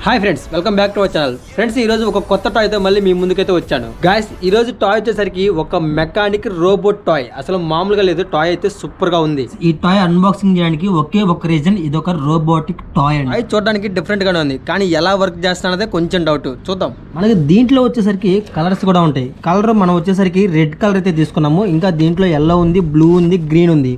Hi friends, welcome back to our channel. Friends, ఈ రోజు ఒక కొత్త టాయ్ తో మళ్ళీ మీ ముందుకైతే వచ్చాను. గాయస్, ఈ రోజు టాయ్ వచ్చేసరికి ఒక మెకానిక్ రోబోట్ టాయ్. అసలు మామూలుగా లేదు, టాయ్ అయితే సూపర్ గా ఉంది. ఈ టాయ్ అన్బాక్సింగ్ చేయడానికి ఒకే ఒక రీజన్, ఇది ఒక రోబోటిక్ టాయ్ అండి. టాయ్ చూడడానికి డిఫరెంట్ గానే ఉంది, కానీ ఎలా వర్క్ చేస్తానదే కొంచెం డౌట్. చూద్దాం. మనకి దీంట్లో వచ్చేసరికి కలర్స్ కూడా ఉంటాయి. కలర్ మనం వచ్చేసరికి రెడ్ కలర్ అయితే తీసుకున్నాము. ఇంకా దీంట్లో ఎల్లో ఉంది, బ్లూ ఉంది, గ్రీన్ ఉంది.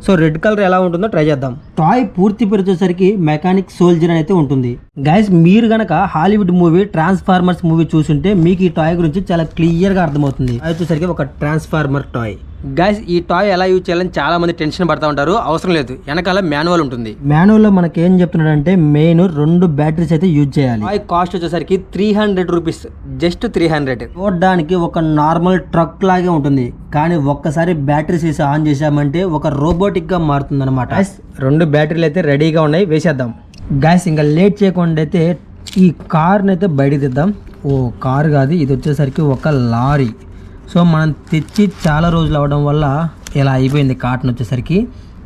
సో రెడ్ కలర్ ఎలా ఉంటుందో ట్రై చేద్దాం. టాయ్ పూర్తి పేరు వచ్చేసరికి మెకానిక్ సోల్జర్ అని అయితే ఉంటుంది. గైస్, మీరు గనక హాలీవుడ్ మూవీ ట్రాన్స్ఫార్మర్స్ మూవీ చూసుంటే మీకు ఈ టాయ్ గురించి చాలా క్లియర్ గా అర్థమవుతుంది. అది వచ్చేసరికి ఒక ట్రాన్స్ఫార్మర్ టాయ్. గైస్, ఈ టాయ్ ఎలా యూజ్ చేయాలని చాలా మంది టెన్షన్ పడతా ఉంటారు. అవసరం లేదు, వెనకాల మాన్యువల్ ఉంటుంది. మాన్యువల్ లో మనకి ఏం చెప్తున్నాడంటే మెయిన్ 2 బ్యాటరీస్ అయితే యూజ్ చేయాలి. టాయ్ కాస్ట్ వచ్చేసరికి 300 రూపీస్, జస్ట్ 300. చూడడానికి ఒక నార్మల్ ట్రక్ లాగే ఉంటుంది, కానీ ఒక్కసారి బ్యాటరీస్ వేసి ఆన్ చేసామంటే ఒక రోబోటిక్ గా మారుతుంది అనమాట. 2 బ్యాటరీలు అయితే రెడీగా ఉన్నాయి, వేసేద్దాం. గ్యాస్ ఇంకా లేట్ చేయకుండా అయితే ఈ కార్ని అయితే బయట తెద్దాం. ఓ కార్ కాదు, ఇది వచ్చేసరికి ఒక లారీ. సో మనం తెచ్చి చాలా రోజులు అవ్వడం వల్ల ఇలా అయిపోయింది కాటన్ వచ్చేసరికి.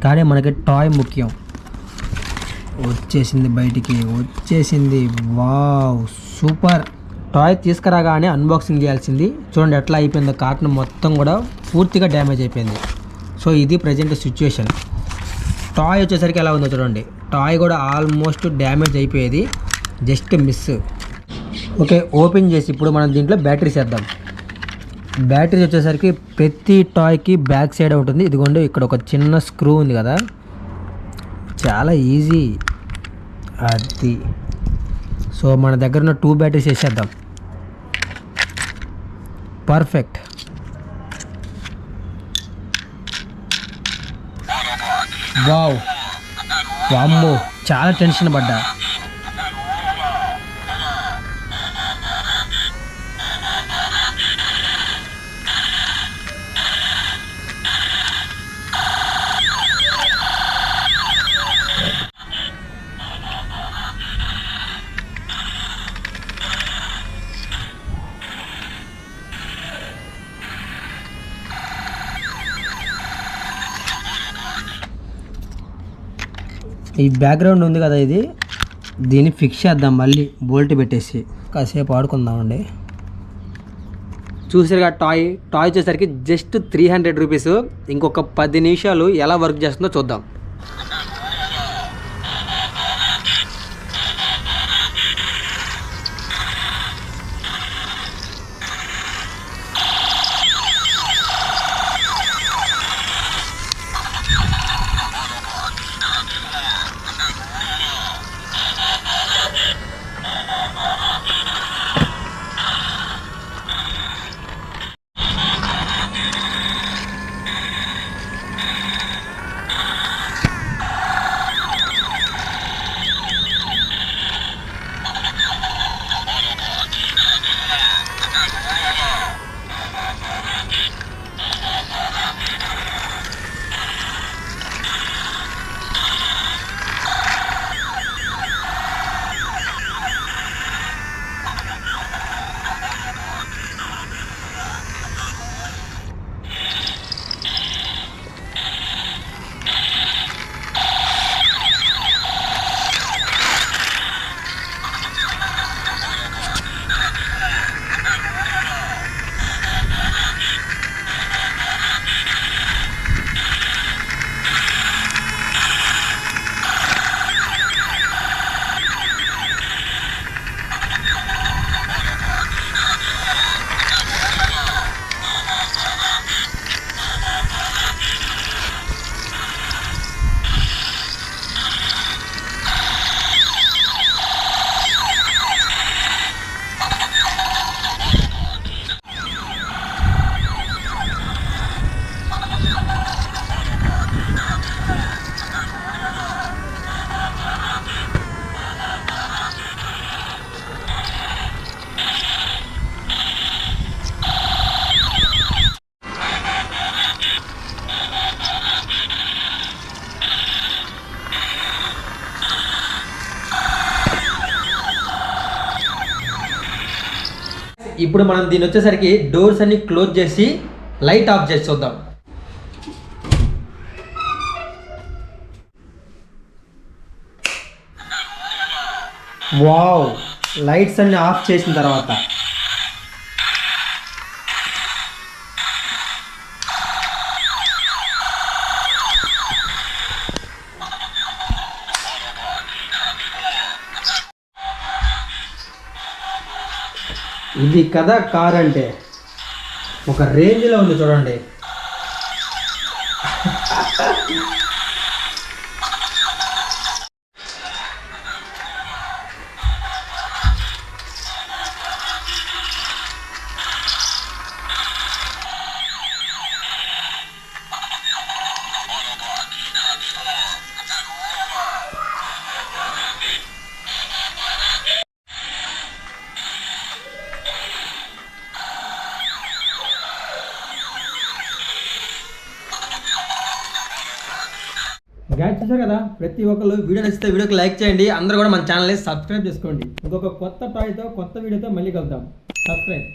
కానీ మనకి టాయ్ ముఖ్యం. వచ్చేసింది, బయటికి వచ్చేసింది. Wow, super. టాయ్ తీసుకురాగానే అన్బాక్సింగ్ చేయాల్సింది. చూడండి ఎట్లా అయిపోయిందో, కాటన్ మొత్తం కూడా పూర్తిగా డ్యామేజ్ అయిపోయింది. సో ఇది ప్రజెంట్ సిచ్యువేషన్. టాయ్ వచ్చేసరికి ఎలా ఉందో చూడండి. టాయ్ కూడా ఆల్మోస్ట్ డ్యామేజ్ అయిపోయేది, జస్ట్ మిస్. ఓకే, ఓపెన్ చేసి ఇప్పుడు మనం దీంట్లో బ్యాటరీస్ వేద్దాం. బ్యాటరీస్ వచ్చేసరికి ప్రతి టాయ్కి బ్యాక్ సైడ్ ఉంటుంది. ఇదిగోండి, ఇక్కడ ఒక చిన్న స్క్రూ ఉంది కదా, చాలా ఈజీ అది. సో మన దగ్గర ఉన్న 2 బ్యాటరీస్ వేసేద్దాం. పర్ఫెక్ట్. వావ్, వామ్మో, చాలా టెన్షన్ పడ్డా. ఈ బ్యాక్గ్రౌండ్ ఉంది కదా, దీన్ని ఫిక్స్ చేద్దాం. మళ్ళీ బోల్ట్ పెట్టేసి కాసేపు ఆడుకుందామండి. చూసారుగా, టాయ్ వచ్చేసరికి జస్ట్ 300 రూపీస్. ఇంకొక 10 నిమిషాలు ఎలా వర్క్ చేస్తుందో చూద్దాం. ఇప్పుడు మనం దీని వచ్చేసరికి డోర్స్ అన్ని క్లోజ్ చేసి లైట్ ఆఫ్ చేసి చూద్దాం. వావ్, లైట్స్ అన్ని ఆఫ్ చేసిన తర్వాత ఇది కదా కార్ అంటే ఒక రేంజ్లో ఉంది చూడండి. గైస్ చూసారు కదా, ప్రతి ఒక్కరు వీడియో నచ్చితే వీడియోకి లైక్ చేయండి. అందరూ కూడా మన ఛానల్ని సబ్స్క్రైబ్ చేసుకోండి. ఇంకొక కొత్త టాయ్తో కొత్త వీడియోతో మళ్ళీ కలుద్దాం. సబ్స్క్రైబ్.